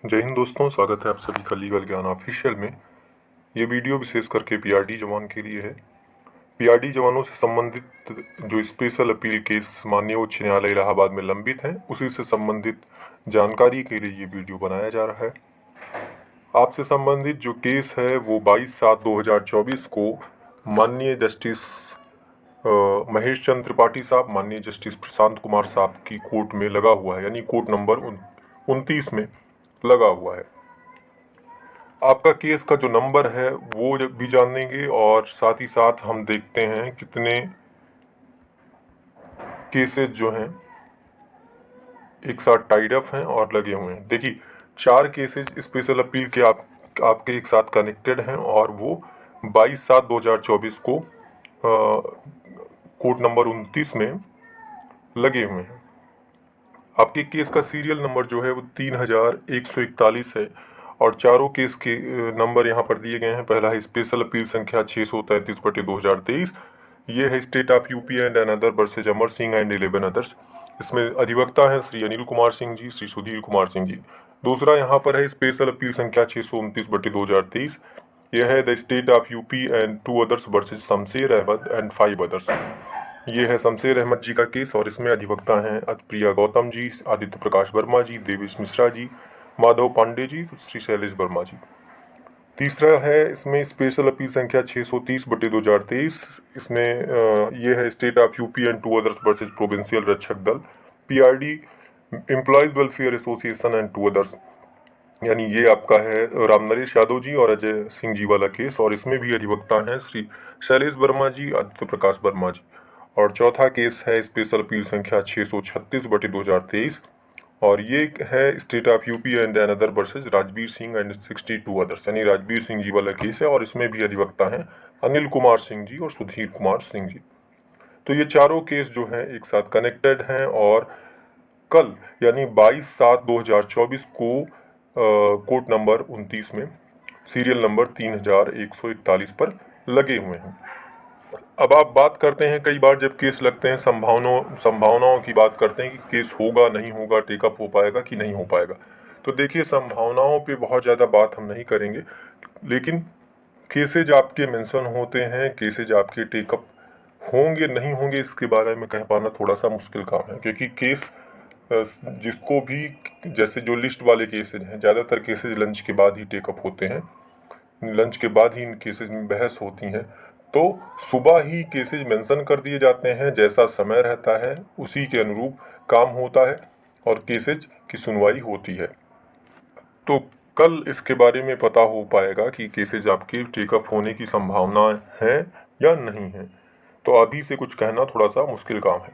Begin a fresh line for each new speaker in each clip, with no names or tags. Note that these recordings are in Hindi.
जय हिंद दोस्तों, स्वागत है आप सभी का लीगल ज्ञान ऑफिशियल में। ये वीडियो विशेष करके पीआरडी जवान के लिए है। पीआरडी जवानों से संबंधित जो स्पेशल अपील केस माननीय उच्च न्यायालय इलाहाबाद में लंबित हैं, उसी से संबंधित जानकारी के लिए ये वीडियो बनाया जा रहा है। आपसे संबंधित जो केस है वो 22/7/2024 को माननीय जस्टिस महेश चंद्र त्रिपाठी साहब, माननीय जस्टिस प्रशांत कुमार साहब की कोर्ट में लगा हुआ है, यानी कोर्ट नंबर 29 में लगा हुआ है। आपका केस का जो नंबर है वो भी जानेंगे और साथ ही साथ हम देखते हैं कितने केसेस जो हैं एक साथ टाइड अप हैं और लगे हुए हैं। देखिए, 4 केसेस स्पेशल अपील के आपके एक साथ कनेक्टेड हैं और वो 22/7/2024 को कोर्ट नंबर 29 में लगे हुए हैं। आपके केस का सीरियल नंबर जो है वो 3141 है और चारों केस के नंबर यहाँ पर दिए गए हैं। पहला है स्पेशल अपील संख्या 633/2023। ये है state of UP and another versus Amar Singh and 11 others. इसमें अधिवक्ता हैं श्री अनिल कुमार सिंह जी, श्री सुधीर कुमार सिंह जी। दूसरा यहाँ पर है स्पेशल अपील संख्या 629/2023। यह है the state of UP and 2 others versus Shamsher Ahmed and 5 others. ये है शमशेर अहमद जी का केस और इसमें अधिवक्ता हैं प्रिया गौतम जी, आदित्य प्रकाश वर्मा जी, देवेश मिश्रा जी, माधव पांडे जी, श्री शैलेश वर्मा जी। तीसरा है इसमें स्पेशल अपील संख्या 630/2023। इसमें ये है state of UP and 2 others versus provincial रक्षक दल, PRD employees welfare association and 2 others. यानी ये आपका है रामनरेश यादव जी और अजय सिंह जी वाला केस और इसमें भी अधिवक्ता हैं श्री शैलेश वर्मा जी, आदित्य प्रकाश वर्मा जी। और चौथा केस है स्पेशल अपील संख्या 636/2023 और ये है state of UP and another versus Rajveer Singh and 62 others. यानी राजवीर सिंह जी वाला केस है और इसमें भी अधिवक्ता हैं अनिल कुमार सिंह जी और सुधीर कुमार सिंह जी। तो ये चारों केस जो हैं एक साथ कनेक्टेड हैं और कल यानी 22/7/2024 को कोर्ट नंबर 29 में सीरियल नंबर 3141 पर लगे हुए हैं। अब आप बात करते हैं, कई बार जब केस लगते हैं संभावनाओं की बात करते हैं कि केस होगा नहीं होगा, टेकअप हो पाएगा कि नहीं हो पाएगा। तो देखिए, संभावनाओं पे बहुत ज़्यादा बात हम नहीं करेंगे, लेकिन केसेज आपके मेंशन होते हैं, केसेज आपके टेकअप होंगे नहीं होंगे इसके बारे में कह पाना थोड़ा सा मुश्किल काम है, क्योंकि केस जिसको भी, जैसे जो लिस्ट वाले केसेज हैं, ज़्यादातर केसेज लंच के बाद ही टेकअप होते हैं, लंच के बाद ही इन केसेज में बहस होती हैं। तो सुबह ही केसेज मेंशन कर दिए जाते हैं, जैसा समय रहता है उसी के अनुरूप काम होता है और केसेज की सुनवाई होती है। तो कल इसके बारे में पता हो पाएगा कि केसेज आपके टेकअप होने की संभावना है या नहीं है। तो अभी से कुछ कहना थोड़ा सा मुश्किल काम है।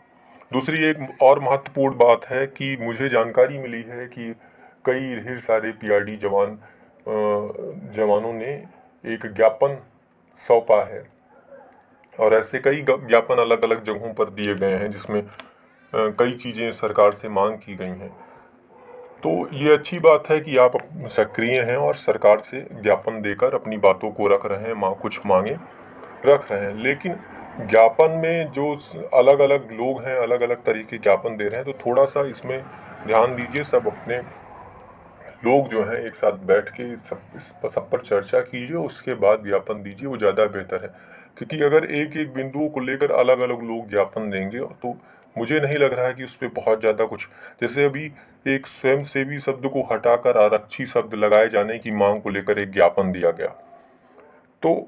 दूसरी एक और महत्वपूर्ण बात है कि मुझे जानकारी मिली है कि कई ढेर सारे पीआरडी जवानों ने एक ज्ञापन सौंपा है और ऐसे कई ज्ञापन अलग अलग जगहों पर दिए गए हैं जिसमें कई चीज़ें सरकार से मांग की गई हैं। तो ये अच्छी बात है कि आप सक्रिय हैं और सरकार से ज्ञापन देकर अपनी बातों को रख रहे हैं, कुछ मांगे रख रहे हैं। लेकिन ज्ञापन में जो अलग अलग लोग हैं, अलग अलग तरीके ज्ञापन दे रहे हैं, तो थोड़ा सा इसमें ध्यान दीजिए। सब अपने लोग जो हैं एक साथ बैठ के सब पर चर्चा कीजिए, उसके बाद ज्ञापन दीजिए, वो ज़्यादा बेहतर है। क्योंकि अगर एक एक बिंदुओं को लेकर अलग अलग लोग ज्ञापन देंगे तो मुझे नहीं लग रहा है कि उस पर बहुत ज़्यादा कुछ, जैसे अभी एक स्वयंसेवी शब्द को हटाकर आरक्षी शब्द लगाए जाने की मांग को लेकर एक ज्ञापन दिया गया। तो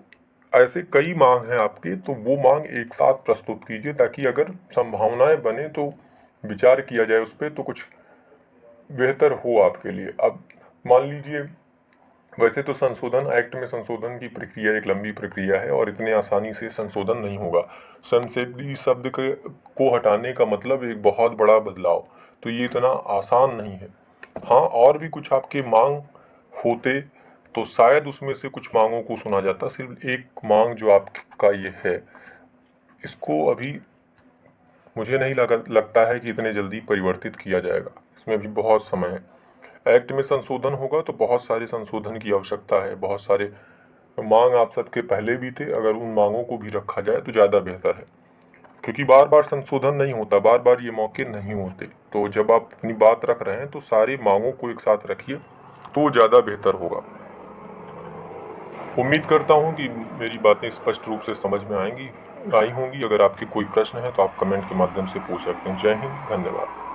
ऐसे कई मांग हैं आपके, तो वो मांग एक साथ प्रस्तुत कीजिए ताकि अगर संभावनाएं बने तो विचार किया जाए उस पर, तो कुछ बेहतर हो आपके लिए। अब मान लीजिए, वैसे तो संशोधन एक्ट में संशोधन की प्रक्रिया एक लंबी प्रक्रिया है और इतने आसानी से संशोधन नहीं होगा। संशोधित शब्द को हटाने का मतलब एक बहुत बड़ा बदलाव, तो ये इतना आसान नहीं है। हाँ, और भी कुछ आपके मांग होते तो शायद उसमें से कुछ मांगों को सुना जाता। सिर्फ एक मांग जो आपका ये है, इसको अभी मुझे नहीं लगता है कि इतने जल्दी परिवर्तित किया जाएगा। इसमें भी बहुत समय है। एक्ट में संशोधन होगा तो बहुत सारे संशोधन की आवश्यकता है, बहुत सारे मांग आप सबके पहले भी थे, अगर उन मांगों को भी रखा जाए तो ज़्यादा बेहतर है। क्योंकि बार बार संशोधन नहीं होता, बार बार ये मौके नहीं होते। तो जब आप अपनी बात रख रहे हैं तो सारी मांगों को एक साथ रखिए, तो ज़्यादा बेहतर होगा। उम्मीद करता हूँ कि मेरी बातें स्पष्ट रूप से समझ में आई होंगी। अगर आपके कोई प्रश्न है तो आप कमेंट के माध्यम से पूछ सकते हैं। जय हिंद, धन्यवाद।